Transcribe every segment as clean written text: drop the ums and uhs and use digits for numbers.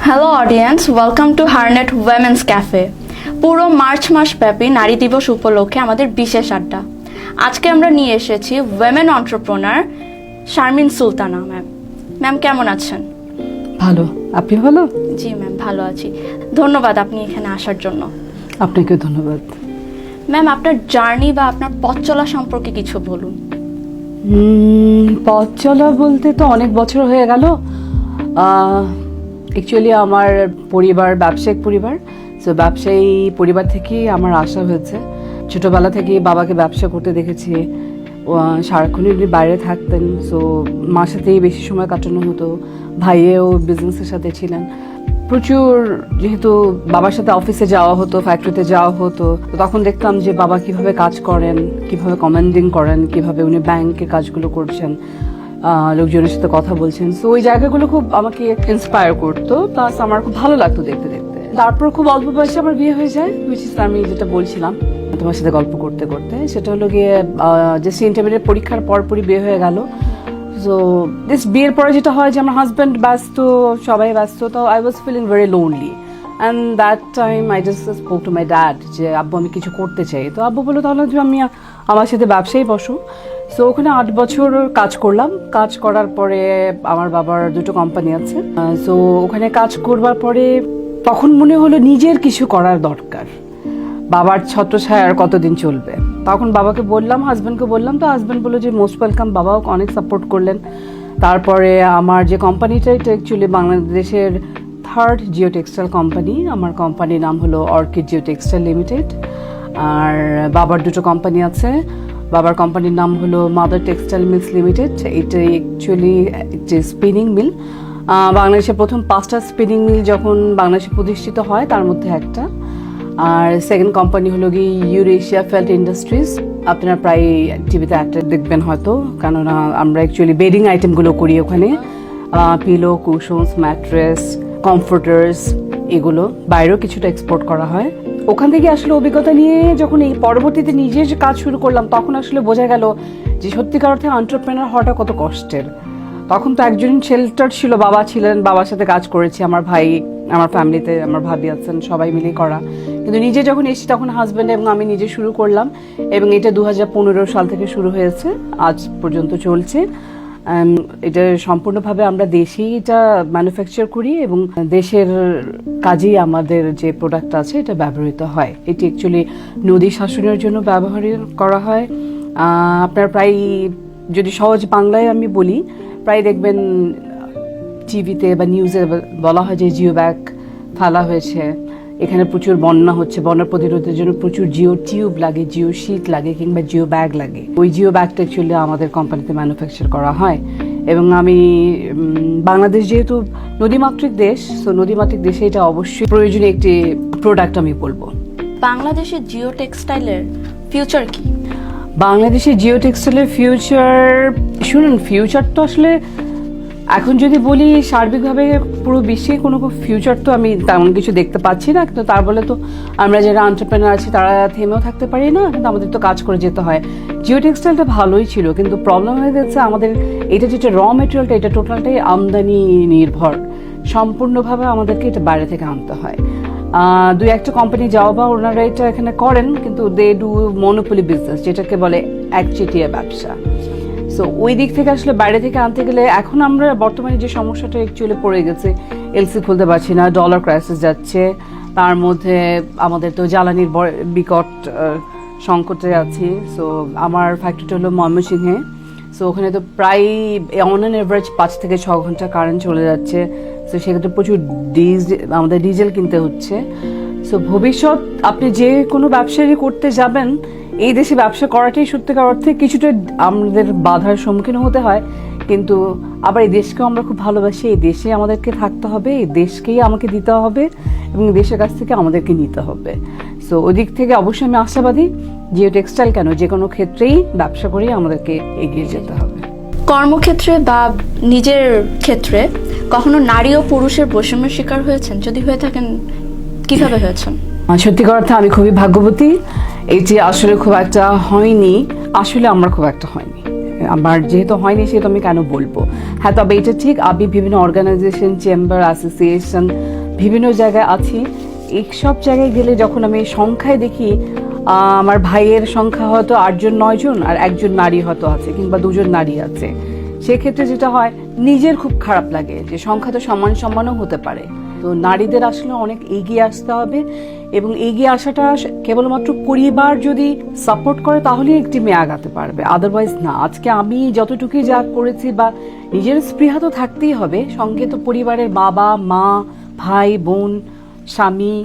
Hello audience, welcome to Harnet women's cafe. পুরো March মাস ব্যাপী নারী দিবস উপলক্ষে আমাদের বিশেষ আড্ডা। আজকে আমরা নিয়ে এসেছি women entrepreneur Sharmin Sultana ma'am. Ma'am কেমন আছেন? ভালো, আপনি ভালো? জি ম্যাম, ভালো আছি। ধন্যবাদ আপনি এখানে আসার জন্য। আপনাকেও ধন্যবাদ। ম্যাম, আপনার জার্নি বা আপনার পথ চলা সম্পর্কে কিছু বলুন। পথ চলা বলতে তো অনেক বছর হয়ে গেল। অ্যাকচুয়ালি আমার পরিবার ব্যবসায়িক পরিবার, সো ব্যবসায়ী পরিবার থেকেই আমার আসা হয়েছে। ছোটোবেলা থেকেই বাবাকে ব্যবসা করতে দেখেছি। সারাক্ষণই উনি বাইরে থাকতেন, সো মার সাথেই বেশি সময় কাটানো হতো। ভাইয়েও বিজনেসের সাথে ছিলেন। প্রচুর যেহেতু বাবার সাথে অফিসে যাওয়া হতো, ফ্যাক্টরিতে যাওয়া হতো, তখন দেখতাম যে বাবা কিভাবে কাজ করেন, কিভাবে কমান্ডিং করেন, কিভাবে উনি ব্যাংকে কাজগুলো করছেন, লোকজনের সাথে কথা বলছেন। সো ওই জায়গাগুলো খুব আমাকে ইন্সপায়ার করতো, প্লাস আমার খুব ভালো লাগতো দেখতে দেখতে। তারপর খুব অল্প বয়সে আমার বিয়ে হয়ে যায়, হুইচ ইজ আমি যেটা বলছিলাম তোমার সাথে গল্প করতে করতে, সেটা হলো গিয়ে জাস্ট ইন্টারমিডিয়েট পরীক্ষার পরপরই বিয়ে হয়ে গেল। সো দিস বিয়ের পরে যেটা হয় যে আমার হাজব্যান্ড ব্যস্ত, সবাই ব্যস্ত, তো I was feeling very lonely. And that time I just spoke to my dad যে আব্বু আমি কিছু করতে চাই। তো আব্বু বললো তাহলে যে আমি আমার সাথে ব্যবসায়ী বসো। সো ওখানে 8 বছর কাজ করলাম। কাজ করার পরে আমার বাবার 2টো কোম্পানি আছে। সো ওখানে কাজ করবার পরে তখন মনে হলো নিজের কিছু করার দরকার। বাবার ছত্রছায়া আর কতদিন চলবে। তখন বাবাকে বললাম, হাজব্যান্ডকে বললাম, তো হাজব্যান্ড বললো যে মোস্ট ওয়েলকাম। বাবাও অনেক সাপোর্ট করলেন। তারপরে আমার যে কোম্পানিটা, এটা অ্যাকচুয়ালি বাংলাদেশের 3rd জিও টেক্সটাইল কোম্পানি। আমার কোম্পানির নাম হলো অর্কিড জিও টেক্সটাইল লিমিটেড। আর বাবার 2টো কোম্পানি আছে। বাবার কোম্পানির নাম হলো মাদার টেক্সটাইল মিলস লিমিটেড। এটা অ্যাকচুয়ালি একটি স্পিনিং মিল। বাংলাদেশের প্রথম 5টা স্পিনিং মিল যখন বাংলাদেশে প্রতিষ্ঠিত হয় তার মধ্যে একটা। আর সেকেন্ড কোম্পানি হলো গিয়ে ইউরেশিয়া ফেল্ট ইন্ডাস্ট্রিজ। আপনারা প্রায় টিভিতে একটা দেখবেন হয়তো, কেননা আমরা অ্যাকচুয়ালি বেডিং আইটেমগুলো করি ওখানে। পিলো, কুশনস, ম্যাট্রেস, কমফোর্টার্স, এগুলো বাইরেও কিছুটা এক্সপোর্ট করা হয়। ওখান থেকে আসলে অভিজ্ঞতা নিয়ে যখন এই পরবর্তীতে নিজের কাজ শুরু করলাম, তখন আসলে বোঝা গেল যে সত্যিকার অর্থে এন্টারপ্রেনার হওয়াটা কত কষ্টের। তখন তো একজন শেল্টার ছিল, বাবা ছিলেন, বাবার সাথে কাজ করেছি, আমার ভাই, আমার ফ্যামিলিতে আমার ভাবি আছেন, সবাই মিলে করা। কিন্তু নিজে যখন এসেছি তখন হাজব্যান্ড এবং আমি নিজে শুরু করলাম, এবং এটা 2015 সাল থেকে শুরু হয়েছে, আজ পর্যন্ত চলছে। এটা সম্পূর্ণভাবে আমরা দেশেই এটা ম্যানুফ্যাকচার করি এবং দেশের কাজেই আমাদের যে প্রোডাক্ট আছে এটা ব্যবহৃত হয়। এটি অ্যাকচুয়ালি নদী শাসনের জন্য ব্যবহার করা হয়। আপনার প্রায়, যদি সহজ বাংলায় আমি বলি, প্রায় দেখবেন টিভিতে বা নিউজে বলা হয় যে জিও ব্যাগ ফেলা হয়েছে, এখানে প্রচুর বন্যা হচ্ছে, বন্যা প্রতিরোধের জন্য প্রচুর জিও টিউব লাগে, জিও শীট লাগে, কিংবা জিও ব্যাগ লাগে। ওই জিও ব্যাগটা অ্যাকচুয়ালি আমাদের কোম্পানিতে ম্যানুফ্যাকচার করা হয়। এবং আমি বাংলাদেশ যেহেতু নদীমাতৃক দেশ, তো নদীমাতৃক দেশে এটা অবশ্যই প্রয়োজনীয় একটি প্রোডাক্ট আমি বলবো। বাংলাদেশের জিও টেক্সটাইলের ফিউচার কি? বাংলাদেশের জিও টেক্সটাইলের ফিউচার, শুনুন, ফিউচার তো আসলে এখন যদি বলি সার্বিকভাবে পুরো বিশ্বে কোনো ফিউচার তো আমি তেমন কিছু দেখতে পাচ্ছি না। কিন্তু তার বলে তো আমরা যারা এন্টারপ্রেনার আছি তারা থেমেও থাকতে পারি না, কিন্তু আমাদের তো কাজ করে যেতে হয়। জিও টেক্সটাইলটা ভালোই ছিল, কিন্তু প্রবলেম হয়ে যাচ্ছে আমাদের এটা যেটা র মেটেরিয়ালটা, এটা টোটালটাই আমদানি নির্ভর। সম্পূর্ণভাবে আমাদেরকে এটা বাইরে থেকে আনতে হয়। 2-1টা কোম্পানি যাও বা ওনারা এটা এখানে করেন, কিন্তু দে ডু মনোপলি বিজনেস, যেটাকে বলে একচেটিয়া ব্যবসা। সো ওই দিক থেকে আসলে বাইরে থেকে আনতে গেলে এখন আমরা বর্তমানে যে সমস্যাটা অ্যাকচুয়ালি পড়ে গেছে, এলসি খুলতে পারছি না, ডলার ক্রাইসিস যাচ্ছে, তার মধ্যে আমাদের তো জ্বালানির বিকট সংকটে আছি। সো আমার ফ্যাক্টরিটা হলো ময়মনসিংহে। সো ওখানে তো প্রায় অন অ্যান এভারেজ 5 থেকে 6 ঘন্টা কারেন্ট চলে যাচ্ছে। সো সেক্ষেত্রে প্রচুর আমাদের ডিজেল কিনতে হচ্ছে। সো ভবিষ্যৎ আপনি যে কোনো ব্যবসায়ী করতে যাবেন, এই দেশে ব্যবসা করাটাই সত্যিকার অর্থে কিছুটা আমাদের বাধার সম্মুখীন হতে হয়। কিন্তু আবার এই দেশকেও আমরা খুব ভালোবাসি, এই দেশে আমাদেরকে থাকতে হবে, এই দেশকেই আমাকে দিতে হবে এবং দেশের কাছ থেকে আমাদেরকে নিতে হবে। সো ওই দিক থেকে অবশ্যই আমি আশাবাদী, জিও টেক্সটাইল কেন, যে কোনো ক্ষেত্রেই ব্যবসা করেই আমাদেরকে এগিয়ে যেতে হবে। কর্মক্ষেত্রে বা নিজের ক্ষেত্রে কখনো নারী ও পুরুষের বৈষম্যের শিকার হয়েছেন? যদি হয়ে থাকেন, কিভাবে হয়েছেন? সত্যিকার অর্থে আমি খুবই ভাগ্যবতী। এটি আসলে খুব একটা হয়নি, আসলে আমার খুব একটা হয়নি। আমার যেহেতু হয়নি সেহেতু আমি কেন বলবো। হ্যাঁ, তবে এটা ঠিক, আমি বিভিন্ন অর্গানাইজেশন, চেম্বার, অ্যাসোসিয়েশন বিভিন্ন জায়গায় আছি। এইসব জায়গায় গেলে যখন আমি সংখ্যায় দেখি আমার ভাইয়ের সংখ্যা হয়তো 8 জন 9 জন আর একজন নারী হয়তো আছে কিংবা 2 জন নারী আছে, সেক্ষেত্রে যেটা হয় নিজের খুব খারাপ লাগে যে সংখ্যা তো সমানও হতে পারে। তো নারীদের আসলে অনেক এগিয়ে আসতে হবে এবং এগিয়ে আসাটা কেবলমাত্র পরিবার যদি সাপোর্ট করে তাহলেই একটি মেয়ে আগাতে পারবে, আদারওয়াইজ না। আজকে আমি যতটুকুই যা করেছি বা নিজের স্পৃহা তো থাকতেই হবে, সঙ্গে তো পরিবারের বাবা মা ভাই বোন স্বামী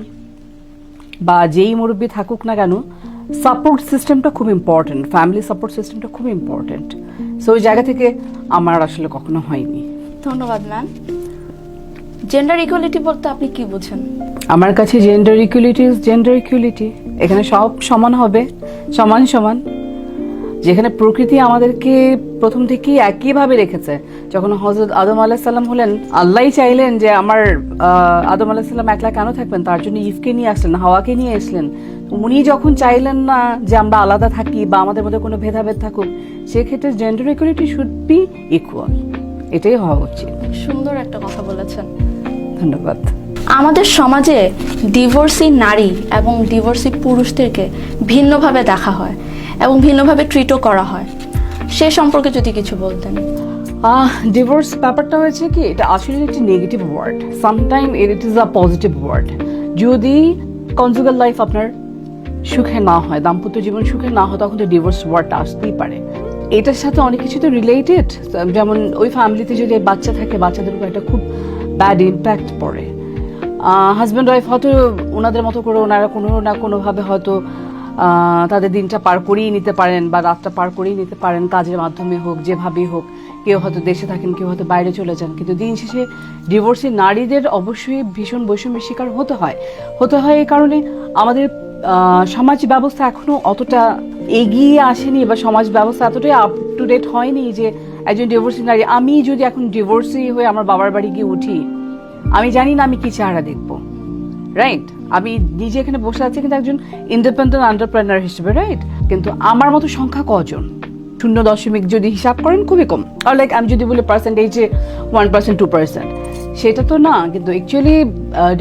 বা যেই মুরব্বী থাকুক না কেন, সাপোর্ট সিস্টেমটা খুব ইম্পর্টেন্ট, ফ্যামিলি সাপোর্ট সিস্টেমটা খুব ইম্পর্টেন্ট। সো ওই জায়গা থেকে আমার আসলে কখনো হয়নি। ধন্যবাদ ম্যাম। জেন্ডার ইকুয়ালিটি বলতে আপনি কি বুঝেন? আমার কাছে gender equality is gender equality. এখানে সব সমান হবে, সমান সমান। যেখানে প্রকৃতি আমাদেরকে প্রথম থেকেই একইভাবে রেখেছে। যখন হযরত আদম আলাইহিস সালাম হলেন, আল্লাহই চাইলেন যে আমার আদম আলাইহিস সালাম একলা কেন থাকবেন, তার জন্য ইভকে নিয়ে আসলেন, হাওয়াকে নিয়ে আসলেন। উনি যখন চাইলেন না যে আমরা আলাদা থাকি বা আমাদের মধ্যে কোনো ভেদাভেদ থাকুক, সেক্ষেত্রে gender equality should be equal, এটাই হওয়া উচিত। সুন্দর একটা কথা বলেছেন, ধন্যবাদ। আমাদের সমাজে ডিভোর্সি নারী এবং ডিভোর্সি পুরুষদেরকে ভিন্নভাবে দেখা হয় এবং ভিন্নভাবে ট্রিটও করা হয়, সে সম্পর্কে যদি কিছু বলতেন। ডিভোর্স ব্যাপারটা হয়েছে কি, এটা আসলে একটি negative word, sometime it is a positive word. যদি কনজুগাল লাইফ আপনার সুখে না হয়, দাম্পত্য জীবন সুখে না হয়, তখন তো ডিভোর্স ওয়ার্ডটা আসতেই পারে। এটার সাথে অনেক কিছু তো রিলেটেড, যেমন ওই ফ্যামিলিতে যদি বাচ্চা থাকে, বাচ্চাদের উপর একটা খুব ব্যাড ইম্প্যাক্ট পড়ে। হাজব্যান্ড ওয়াইফ হয়তো ওনাদের মতো করে ওনারা কোনো না কোনোভাবে হয়তো তাদের দিনটা পার করেই নিতে পারেন বা রাতটা পার করেই নিতে পারেন, কাজের মাধ্যমে হোক, যেভাবেই হোক। কেউ হয়তো দেশে থাকেন, কেউ হয়তো বাইরে চলে যান, কিন্তু দিন শেষে ডিভোর্সি নারীদের অবশ্যই ভীষণ বৈষম্যের শিকার হতে হয়। এই কারণে আমাদের সমাজ ব্যবস্থা এখনো অতটা এগিয়ে আসেনি বা সমাজ ব্যবস্থা এতটাই আপ টু ডেট হয়নি যে একজন ডিভোর্সি নারী, আমি যদি এখন ডিভোর্সি হয়ে আমার বাবার বাড়ি গিয়ে উঠি, আমি জানি না আমি কি চেহারা দেখবো, রাইট? আমি নিজে এখানে বসে আছি কিন্তু একজন ইন্ডিপেন্ডেন্ট এন্টারপ্রেনার হিসেবে, রাইট? কিন্তু আমার মতো সংখ্যা কজন? 0.0 যদি হিসাব করেন খুবই কম। আর লাইক আমি যদি বলি পার্সেন্টেজে 1% 2%, সেটা তো না। কিন্তু অ্যাকচুয়ালি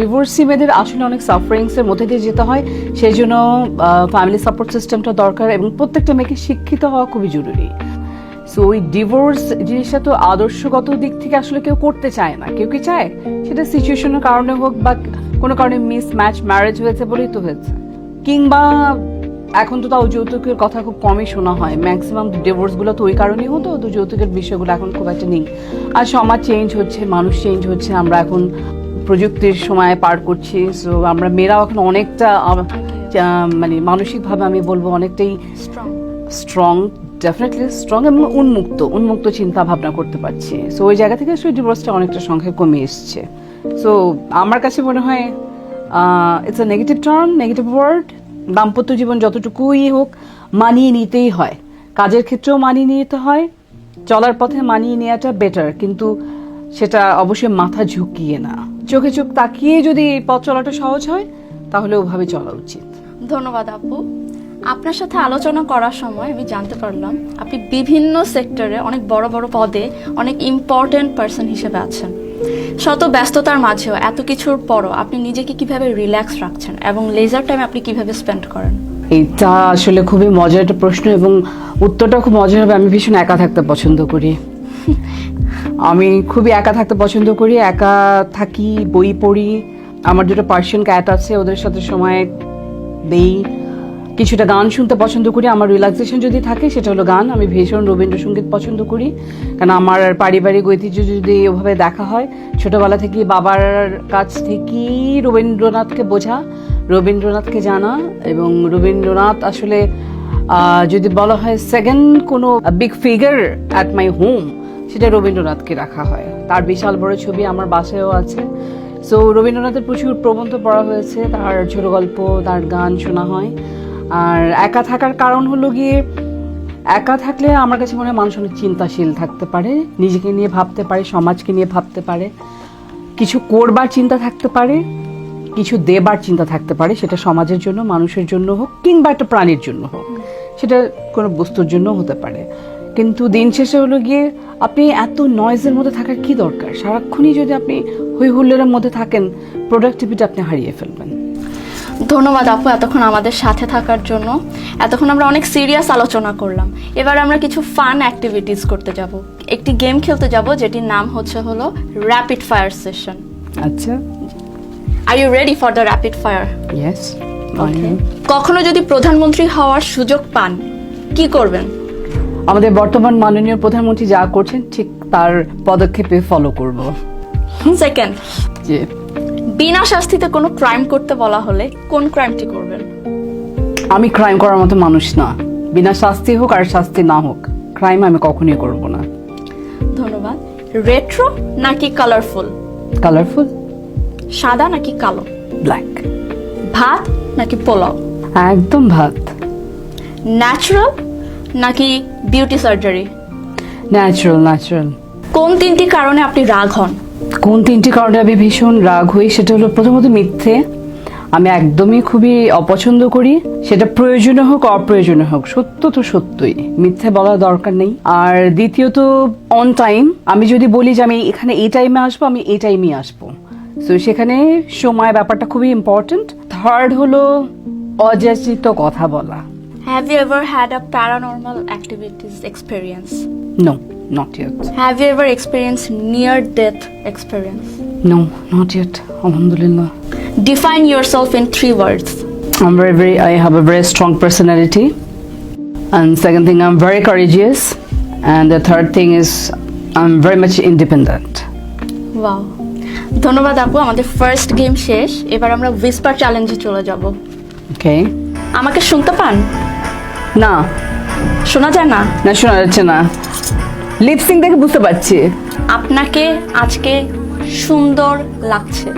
ডিভোর্সি মেয়েদের আসলে অনেক সাফারিংসের মধ্যে দিয়ে যেতে হয়, সেই জন্য ফ্যামিলি সাপোর্ট সিস্টেমটা দরকার এবং প্রত্যেকটা মেয়েকে শিক্ষিত হওয়া খুবই জরুরি। সো ওই ডিভোর্স জিনিসটা তো আদর্শগত দিক থেকে আসলে কেউ করতে চায় না। কেউ কি চায়? সেটা সিচুয়েশনের কারণে হোক বা কোনো কারণে মিস ম্যাচ ম্যারেজ হয়েছে বলেই তো হয়েছে, কিংবা এখন তো তাও যৌতুকের কথা খুব কমই শোনা হয়। ম্যাক্সিমাম ডিভোর্সগুলো তো ওই কারণেই হতো, তো যৌতুকের বিষয়গুলো এখন খুব একটা নেই। আর সমাজ চেঞ্জ হচ্ছে, মানুষ চেঞ্জ হচ্ছে, আমরা এখন প্রযুক্তির সময় পার করছি। সো আমরা মেয়েরাও এখন অনেকটা মানে মানসিকভাবে আমি বলবো অনেকটাই স্ট্রং, ডেফিনেটলি স্ট্রং এবং উন্মুক্ত চিন্তা ভাবনা করতে পারছি। সো ওই জায়গা থেকে আসলে ডিভোর্সটা অনেকটা সংখ্যায় কমে এসছে। সো আমার কাছে মনে হয় it's a negative term, negative word. দাম্পত্য জীবন যতটুকুই হোক মানিয়ে নিতেই হয়, কাজের ক্ষেত্রেও মানিয়ে নিতে হয়, চলার পথে মানিয়ে নেওয়াটা বেটার, কিন্তু সেটা অবশ্যই মাথা ঝুঁকিয়ে না, চোখে চোখ তাকিয়ে যদি পথ চলাটা সহজ হয় তাহলে ওভাবে চলা উচিত। ধন্যবাদ আপু। আপনার সাথে আলোচনা করার সময় আমি জানতে পারলাম আপনি বিভিন্ন সেক্টরে অনেক বড় বড় পদে অনেক ইম্পর্টেন্ট পার্সন হিসেবে আছেন। শত ব্যস্ততার মাঝেও এত কিছুর পরও আপনি নিজেকে কিভাবে রিল্যাক্স রাখছেন এবং লেজার টাইম আপনি কিভাবে স্পেন্ড করেন? এটা আসলে খুবই মজার একটা প্রশ্ন এবং উত্তরটা খুব মজার হবে। আমি ভীষণ একা থাকতে পছন্দ করি। আমি খুবই একা থাকতে পছন্দ করি, একা থাকি, বই পড়ি। আমার 2টো পার্সিয়ান ক্যাট আছে, ওদের সাথে সময় দেই। কিছুটা গান শুনতে পছন্দ করি। আমার রিল্যাক্সেশন যদি থাকে সেটা হলো গান। আমি ভীষণ রবীন্দ্রসঙ্গীত পছন্দ করি, কারণ আমার পারিবারিক ঐতিহ্য যদি ওভাবে দেখা হয়, ছোটবেলা থেকেই বাবার কাছ থেকেই রবীন্দ্রনাথকে বোঝা, রবীন্দ্রনাথকে জানা। এবং রবীন্দ্রনাথ আসলে যদি বলা হয় সেকেন্ড কোনো big figure at my home, সেটা রবীন্দ্রনাথকে রাখা হয়। তার বিশাল বড় ছবি আমার বাসায়ও আছে। সো রবীন্দ্রনাথের প্রচুর প্রবন্ধ পড়া হয়েছে, তার ছোট গল্প, তার গান শোনা হয়। আর একা থাকার কারণ হলো গিয়ে, একা থাকলে আমার কাছে মনে হয় মানুষ অনেক চিন্তাশীল থাকতে পারে, নিজেকে নিয়ে ভাবতে পারে, সমাজকে নিয়ে ভাবতে পারে, কিছু করবার চিন্তা থাকতে পারে, কিছু দেবার চিন্তা থাকতে পারে, সেটা সমাজের জন্য, মানুষের জন্য হোক কিংবা একটা প্রাণীর জন্য হোক, সেটা কোনো বস্তুর জন্য হতে পারে। কিন্তু দিন শেষে হলো গিয়ে আপনি এত নয়েজের মধ্যে থাকার কি দরকার? সারাক্ষণই যদি আপনি হই হুল্লোড়ের মধ্যে থাকেন, প্রোডাক্টিভিটি আপনি হারিয়ে ফেলবেন। ধন্যবাদ আপু এতক্ষণ আমাদের সাথে থাকার জন্য। এতক্ষণ আমরা অনেক সিরিয়াস আলোচনা করলাম, এবার আমরা কিছু ফান অ্যাক্টিভিটিস করতে যাব, একটি গেম খেলতে যাব যেটির নাম হলো র্যাপিড ফায়ার সেশন। আচ্ছা, are you ready for the rapid fire? Yes. কখনো যদি প্রধানমন্ত্রী হওয়ার সুযোগ পান, কি করবেন? আমাদের বর্তমান মাননীয় প্রধানমন্ত্রী যা করছেন ঠিক তার পদক্ষেপে ফলো করব। সেকেন্ড, যে বিনা শাস্তিতে কোনো ক্রাইম করতে বলা হলে কোন ক্রাইমটি করবেন? আমি ক্রাইম করার মতো মানুষ না, বিনা শাস্তি হোক আর শাস্তি না হোক, ক্রাইম আমি কখনোই করব না। ধন্যবাদ। রেট্রো নাকি কালারফুল? কালারফুল। সাদা নাকি কালো? ব্ল্যাক। ভাত নাকি পোলাও? একদম ভাত। ন্যাচারাল নাকি বিউটি সার্জারি? ন্যাচারাল। ন্যাচারাল। কোন তিনটি কারণে আপনি রাগ হন? কোন তিনটি কারণে আমি ভীষণ রাগ হই সেটা হলো, প্রথমত মিথ্যে আমি একদমই খুবই অপছন্দ করি, সেটা প্রয়োজনীয় হোক অপ্রয়োজনীয় হোক, সত্য তো সত্যই, মিথ্যে বলা দরকার নেই। আর দ্বিতীয়ত অন টাইম, আমি যদি বলি যে আমি এখানে এই টাইমে আসবো, আমি এই টাইমেই আসবো, সো সেখানে সময় ব্যাপারটা খুবই ইম্পর্টেন্ট। থার্ড হলো অযাচিত কথা বলা। Have you ever had a paranormal activities experience? No, not yet. Have you ever experienced near death experience? No, not yet, আলহামদুলিল্লাহ। Define yourself in 3 words. I have a very strong personality, and second thing, I'm very courageous, and the third thing is I'm very much independent. Wow. ধন্যবাদ আপু, আমাদের first game শেষ, এবার আমরা whisper চ্যালেঞ্জে চলে যাব। Okay? আমাকে শুনতে পান? না, শোনা যায় না? না শোনা যাচ্ছে না, লিপসিং দেখে বুঝতে পারছি। আপনাকে আজকে সুন্দর লাগছে।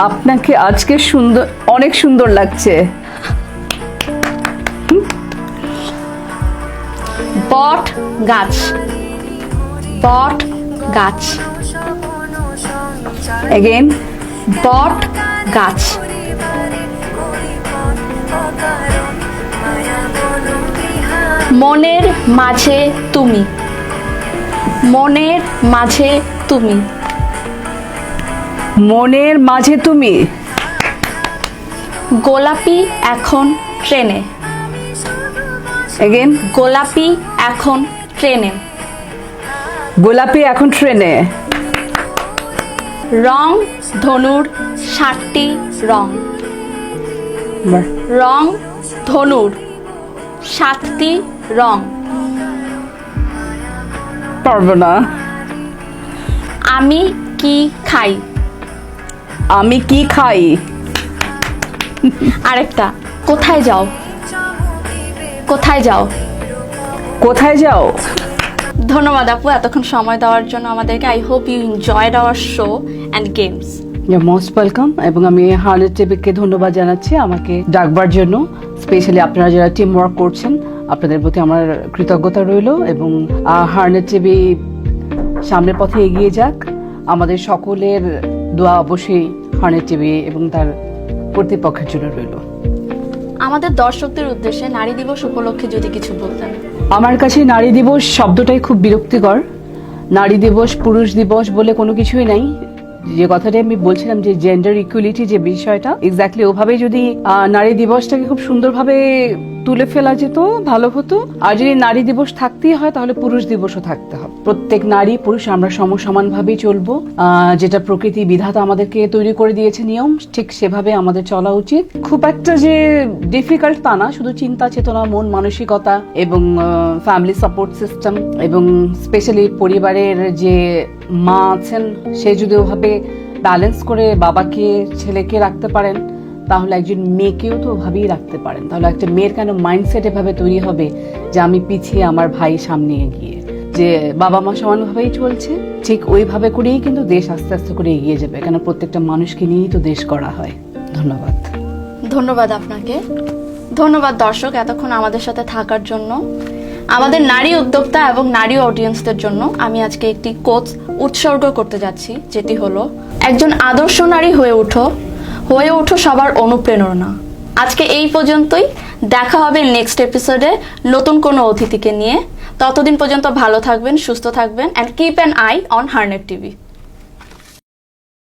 আপনাকে আজকে সুন্দর, অনেক সুন্দর লাগছে। বট গাছ। বট গাছ। Again? বট গাছ। মনের মাঝে তুমি। মনের মাঝে তুমি। মনের মাঝে তুমি। গোলাপি এখন ট্রেনে। Again? গোলাপি এখন ট্রেনে। গোলাপি এখন ট্রেনে। রং ধনুর 7টি রং। বাহ, রং ধনুর 7টি রং। পারবো না। আমি কি খাই? আমি কি খাই? আরেকটা, কোথায় যাও? কোথায় যাও? কোথায় যাও? ধন্যবাদ আপু এতক্ষণ সময় দেওয়ার জন্য আমাদেরকে। I hope you enjoyed our show and games. You most welcome, এবং আমি হার্নেট টিভিকে ধন্যবাদ জানাচ্ছি আমাকে ডাকবার জন্য। স্পেশালি আপনারা যারা টিম ওয়ার্ক করছেন, আপনাদের প্রতি আমার কৃতজ্ঞতা রইল, এবং হার্নেট টিভি সামনের পথে এগিয়ে যাক। আমাদের সকলের দোয়া অবশ্যই হার্নেট টিভি এবং তার কর্তৃপক্ষের জন্য রইল। আমাদের দর্শকদের উদ্দেশ্যে নারী দিবস উপলক্ষে যদি কিছু বলতেন। আমার কাছে নারী দিবস শব্দটাই খুব বিরক্তিকর। নারী দিবস, পুরুষ দিবস বলে কোনো কিছুই নাই। যে কথাটা আমি বলছিলাম যে জেন্ডার ইকুয়ালিটি যে বিষয়টা, এক্স্যাক্টলি ওভাবে যদি নারী দিবসটাকে খুব সুন্দরভাবে তুলে ফেলা যেত ভালো হতো। আর যদি নারী দিবস থাকতেই হয় তাহলে পুরুষ দিবসও থাকতে হবে। প্রত্যেক নারী পুরুষ আমরা সমসমানভাবেই চলবো। যেটা প্রকৃতি বিধাতা আমাদেরকে তৈরি করে দিয়েছে নিয়ম, ঠিক সেভাবে আমাদের চলা উচিত। খুব একটা যে ডিফিকাল্ট তা না, শুধু চিন্তা চেতনা, মন মানসিকতা এবং ফ্যামিলি সাপোর্ট সিস্টেম, এবং স্পেশালি পরিবারের যে মা আছেন সে যদি ওভাবে ব্যালেন্স করে বাবাকে ছেলেকে রাখতে পারেন, তাহলে একজন মেয়েকেও তো ওভাবেই রাখতে পারেন। তাহলে একটা মেয়ের কেন মাইন্ডসেট এভাবে তৈরি হবে যে আমি পিছিয়ে, আমার ভাই সামনে এগিয়ে, যে বাবা মা সমানভাবেই চলছে, ঠিক ওইভাবে করেই কিন্তু দেশ আস্তে আস্তে করে এগিয়ে যাবে। কেন প্রত্যেকটা মানুষকে নিয়েই তো দেশ করা হয়। ধন্যবাদ। ধন্যবাদ আপনাকে। ধন্যবাদ দর্শক এতক্ষণ আমাদের সাথে থাকার জন্য। আমাদের নারী উদ্যোক্তা এবং নারী অডিয়েন্সদের জন্য আমি আজকে একটি কোট উৎসর্গ করতে যাচ্ছি, যেটি হলো, একজন আদর্শ নারী হয়ে ওঠো, হয়ে ওঠো সবার অনুপ্রেরণা। আজকে এই পর্যন্তই, দেখা হবে নেক্সট এপিসোডে নতুন কোনো অতিথিকে নিয়ে। ততদিন পর্যন্ত ভালো থাকবেন, সুস্থ থাকবেন, and keep an eye on Harnet TV.